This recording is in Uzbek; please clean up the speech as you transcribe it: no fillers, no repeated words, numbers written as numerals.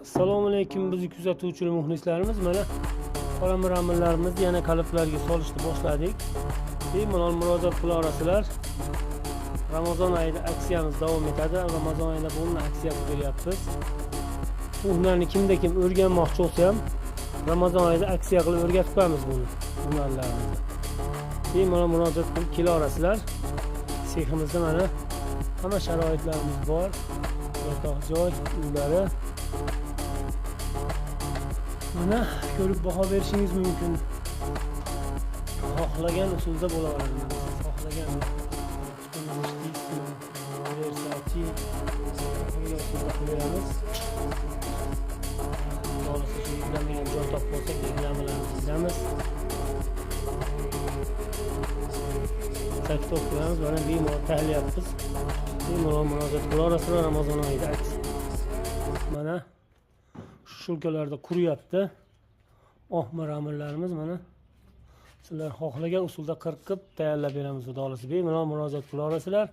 Assalomu alaykum bizni kuzatuvchi muxlislarimiz. Mana qora yana kaliflarga solishni boshladik. Bemalol murojaat qila olasizlar. Ramazon oyida aksiyamiz davom etadi. Ramazon oyida bunday aksiya beryapmiz. Bu hunarni kimda kim o'rganmoqchi bo'lsa ham Ramazon oyida aksiya qilib o'rgatib qo'yamiz buni. Hunarlarimizni. Bemalol murojaat qilib kela olasizlar. Seximizda mana hamma sharoitlarimiz bor. Yotoq joy, uylari. Mana ko'rib baho berishingiz mumkin. Xohlagan usulda bo'laveradi. Xohlagan Versace qo'yamiz. Bo'lsa shu izlamagan joy topib olsak, reklamalarni chizamiz. Sakto qo'yamiz, mana bemalol tahlilyapmiz. Bemalol murojaat qila olasizlar Ramazon oyida. Mana shulkalarda quryapti. Ohmar amirlarimiz mana sizlar xohlagan usulda qirqib tayyorlab beramiz. Xudo xolasa bemalol murojaat qila olasizlar.